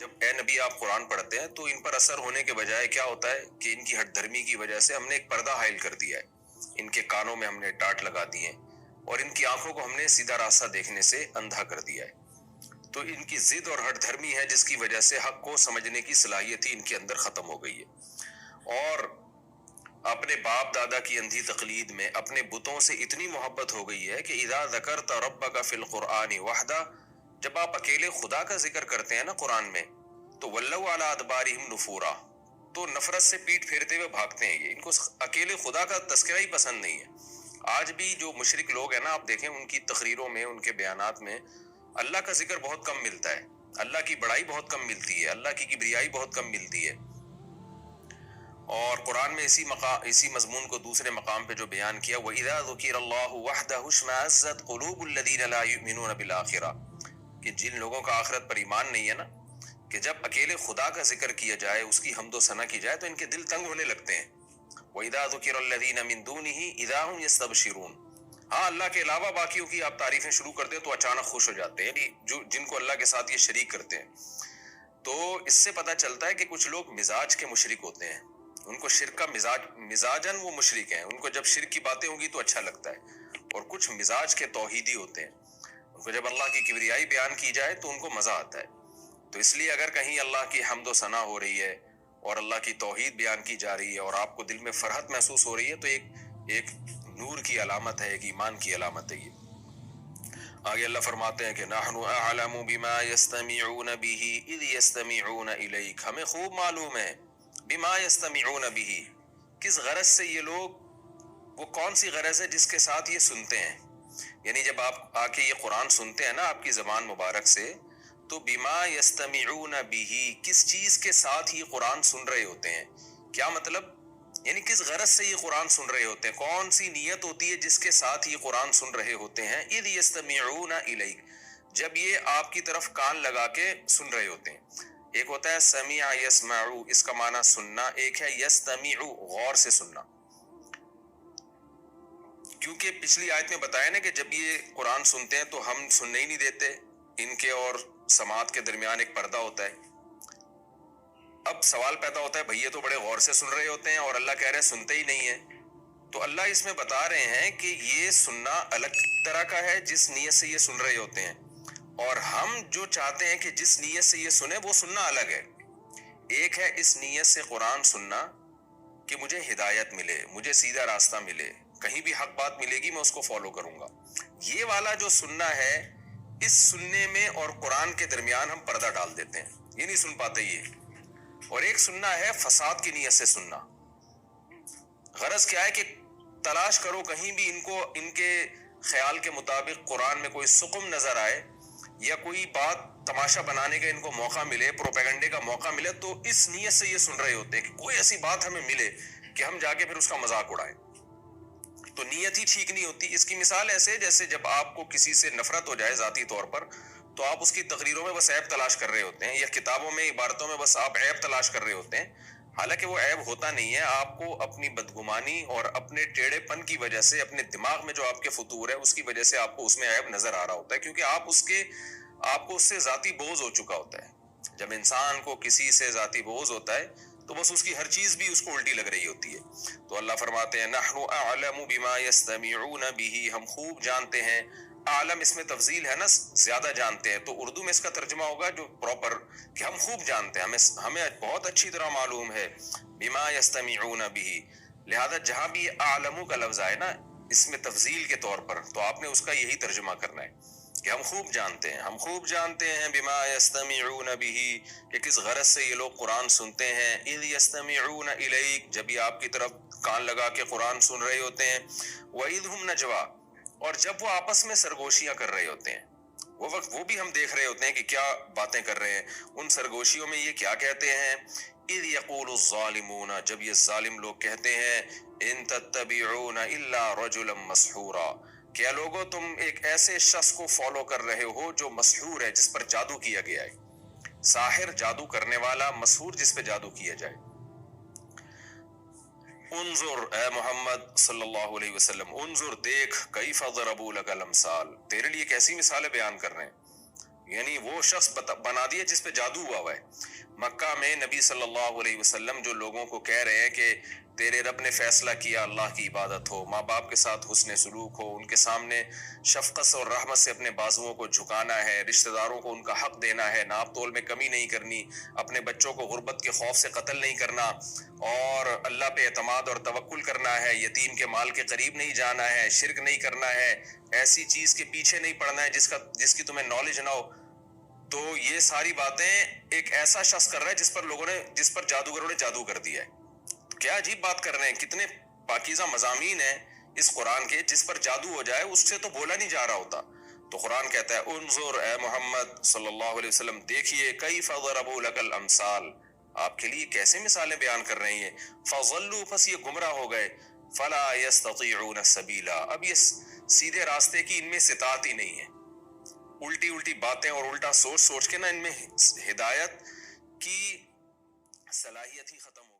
جب اے نبی آپ قرآن پڑھتے ہیں تو ان پر اثر ہونے کے بجائے کیا ہوتا ہے کہ ان کی ہٹ دھرمی کی وجہ سے ہم نے ایک پردہ حائل کر دیا ہے، ان کے کانوں میں ہم نے ٹاٹ لگا دی ہیں اور ان کی آنکھوں کو ہم نے سیدھا راستہ دیکھنے سے اندھا کر دیا ہے۔ تو ان کی ضد اور ہٹ دھرمی ہے جس کی وجہ سے حق کو سمجھنے کی صلاحیت ہی ان کے اندر ختم ہو گئی ہے، اور اپنے باپ دادا کی اندھی تقلید میں اپنے بتوں سے اتنی محبت ہو گئی ہے کہ اذا ذکرت ربک فی القرآن وحدہ، جب آپ اکیلے خدا کا ذکر کرتے ہیں نا قرآن میں، تو ولوا علی ادبارہم نفورا، تو نفرت سے پیٹ پھیرتے ہوئے بھاگتے ہیں، یہ ان کو اکیلے خدا کا تذکرہ ہی پسند نہیں ہے۔ آج بھی جو مشرک لوگ ہیں نا، آپ دیکھیں ان کی تقریروں میں، ان کے بیانات میں اللہ کا ذکر بہت کم ملتا ہے، اللہ کی بڑائی بہت کم ملتی ہے، اللہ کی کبریائی بہت کم ملتی ہے۔ اور قرآن میں اسی مضمون کو دوسرے مقام پہ جو بیان کیا، وَإِذَا ذُكِرَ اللَّهُ وَحْدَهُ اشْمَأَزَّتْ قُلُوبُ الَّذِينَ لَا يُؤْمِنُونَ بِالْآخِرَةِ، کہ جن لوگوں کا آخرت پر ایمان نہیں ہے نا، کہ جب اکیلے خدا کا ذکر کیا جائے، اس کی حمد و ثنا کی جائے تو ان کے دل تنگ ہونے لگتے ہیں۔ وَإِذَا ذُكِرَ الَّذِينَ مِن دُونِهِ إِذَا هُمْ يَسْتَبْشِرُونَ، ہاں اللہ کے علاوہ باقیوں کی آپ تعریفیں شروع کر دیں تو اچانک خوش ہو جاتے ہیں، یعنی جن کو اللہ کے ساتھ یہ شریک کرتے ہیں۔ تو اس سے پتہ چلتا ہے کہ کچھ لوگ مزاج کے مشرک ہوتے ہیں، ان کو شرک کا مزاجن وہ مشرک ہیں، ان کو جب شرک کی باتیں ہوں گی تو اچھا لگتا ہے، اور کچھ مزاج کے توحیدی ہوتے ہیں، ان کو جب اللہ کی کبریائی بیان کی جائے تو ان کو مزہ آتا ہے۔ تو اس لیے اگر کہیں اللہ کی حمد و ثنا ہو رہی ہے اور اللہ کی توحید بیان کی جا رہی ہے اور آپ کو دل میں فرحت محسوس ہو رہی ہے تو ایک نور کی علامت ہے، ایک ایمان کی علامت ہے یہ۔ آگے اللہ فرماتے ہیں کہ نحن اعلم بما يستمعون به اذ يستمعون الیک، ہمیں خوب معلوم ہے بما يستمعون به، کس غرض سے یہ لوگ، وہ کون سی غرض ہے جس کے ساتھ یہ سنتے ہیں، یعنی جب آپ آ کے یہ قرآن سنتے ہیں نا آپ کی زبان مبارک سے، تو بما یستمعون به، کس چیز کے ساتھ یہ قرآن سن رہے ہوتے ہیں، کیا مطلب، یعنی کس غرض سے یہ قرآن سن رہے ہوتے ہیں، کون سی نیت ہوتی ہے جس کے ساتھ یہ قرآن سن رہے ہوتے ہیں، اذ یستمعون الیک، جب یہ آپ کی طرف کان لگا کے سن رہے ہوتے ہیں۔ ایک ہوتا ہے سمع یسمع، اس کا معنی سننا، ایک ہے یستمع غور سے سننا، کیونکہ پچھلی آیت میں بتایا نا کہ جب یہ قرآن سنتے ہیں تو ہم سننے ہی نہیں دیتے، ان کے اور سماعت کے درمیان ایک پردہ ہوتا ہے۔ اب سوال پیدا ہوتا ہے بھئی یہ تو بڑے غور سے سن رہے ہوتے ہیں اور اللہ کہہ رہے ہیں سنتے ہی نہیں ہیں، تو اللہ اس میں بتا رہے ہیں کہ یہ سننا الگ طرح کا ہے جس نیت سے یہ سن رہے ہوتے ہیں، اور ہم جو چاہتے ہیں کہ جس نیت سے یہ سنیں وہ سننا الگ ہے۔ ایک ہے اس نیت سے قرآن سننا کہ مجھے ہدایت ملے، مجھے سیدھا راستہ ملے، کہیں بھی حق بات ملے گی میں اس کو فالو کروں گا، یہ والا جو سننا ہے، اس سننے میں اور قرآن کے درمیان ہم پردہ ڈال دیتے ہیں، یہ نہیں سن پاتے یہ۔ اور ایک سننا ہے فساد کی نیت سے سننا، غرض کیا ہے کہ تلاش کرو کہیں بھی ان کو ان کے خیال کے مطابق قرآن میں کوئی سقم نظر آئے یا کوئی بات تماشا بنانے کا ان کو موقع ملے، پروپیگنڈے کا موقع ملے، تو اس نیت سے یہ سن رہے ہوتے ہیں کہ کوئی ایسی بات ہمیں ملے کہ ہم جا کے پھر اس کا مذاق اڑائیں، تو نیت ہی ٹھیک نہیں ہوتی۔ اس کی مثال ایسے جیسے جب آپ کو کسی سے نفرت ہو جائے ذاتی طور پر تو آپ اس کی تقریروں میں بس عیب تلاش کر رہے ہوتے ہیں، یا کتابوں میں عبارتوں میں بس آپ عیب تلاش کر رہے ہوتے ہیں، حالانکہ وہ عیب ہوتا نہیں ہے، آپ کو اپنی بدگمانی اور اپنے ٹیڑھے پن کی وجہ سے، اپنے دماغ میں جو آپ کے فطور ہے اس کی وجہ سے آپ کو اس میں عیب نظر آ رہا ہوتا ہے، کیونکہ آپ کو اس سے ذاتی بغض ہو چکا ہوتا ہے۔ جب انسان کو کسی سے ذاتی بغض ہوتا ہے تو بس اس کی ہر چیز بھی اس کو الٹی لگ رہی ہوتی ہے۔ تو اللہ فرماتے ہیں نحن اعلم بما يستمعون به، ہم خوب جانتے ہیں، عالم اس میں تفضیل ہے نا، زیادہ جانتے ہیں، تو اردو میں اس کا ترجمہ ہوگا جو پراپر کہ ہم خوب جانتے ہیں، ہمیں بہت اچھی طرح معلوم ہے، بما يستمعون به، لہذا جہاں بھی اعلم کا لفظ آئے نا اس میں تفضیل کے طور پر، تو آپ نے اس کا یہی ترجمہ کرنا ہے کہ ہم خوب جانتے ہیں، ہم خوب جانتے ہیں بما يستمعون به، کہ کس غرض سے یہ لوگ قرآن سنتے ہیں، اذ يستمعون الیک، جب یہ آپ کی طرف کان لگا کے قرآن سن رہے ہوتے ہیں، وَإِذْ هُمْ نَجْوَىٰ، اور جب وہ آپس میں سرگوشیاں کر رہے ہوتے ہیں، وہ وقت وہ بھی ہم دیکھ رہے ہوتے ہیں کہ کیا باتیں کر رہے ہیں، ان سرگوشیوں میں یہ کیا کہتے ہیں، اذ یقول الظالمون، جب یہ ظالم لوگ کہتے ہیں، ان تتبعون الا رجلا مسحورا، کیا لوگوں تم ایک ایسے شخص کو فالو کر رہے ہو جو مسحور ہے، جس پر جادو کیا گیا ہے، ساحر جادو کرنے والا، مسحور جس پہ جادو کیا جائے۔ انظر اے محمد صلی اللہ علیہ وسلم، انظر دیکھ، کیف ضربوا لک الامثال، تیرے لیے کیسی مثالیں بیان کر رہے ہیں، یعنی وہ شخص بنا دیا جس پہ جادو ہوا ہے۔ مکہ میں نبی صلی اللہ علیہ وسلم جو لوگوں کو کہہ رہے ہیں کہ تیرے رب نے فیصلہ کیا اللہ کی عبادت ہو، ماں باپ کے ساتھ حسن سلوک ہو، ان کے سامنے شفقت اور رحمت سے اپنے بازوؤں کو جھکانا ہے، رشتہ داروں کو ان کا حق دینا ہے، ناپ تول میں کمی نہیں کرنی، اپنے بچوں کو غربت کے خوف سے قتل نہیں کرنا، اور اللہ پہ اعتماد اور توکل کرنا ہے، یتیم کے مال کے قریب نہیں جانا ہے، شرک نہیں کرنا ہے، ایسی چیز کے پیچھے نہیں پڑنا ہے جس کی تمہیں نالج نہ ہو۔ تو یہ ساری باتیں ایک ایسا شخص کر رہا ہے جس پر جادوگروں نے جادو کر دیا ہے۔ تو کیا عجیب بات کر رہے ہیں، کتنے پاکیزہ مضامین ہیں اس قرآن کے، جس پر جادو ہو جائے اس سے تو بولا نہیں جا رہا ہوتا۔ تو قرآن کہتا ہے انظر اے محمد صلی اللہ علیہ وسلم، دیکھیے کیف ضربوا لک الامثال، آپ کے لیے کیسے مثالیں بیان کر رہے ہیں، فضلوا، پس یہ گمراہ ہو گئے، فلا یستطیعون سبیلا، اب یہ سیدھے راستے کی ان میں استطاعت ہی نہیں ہے۔ الٹی الٹی باتیں اور الٹا سوچ کے نا ان میں ہدایت کی صلاحیت ہی ختم ہو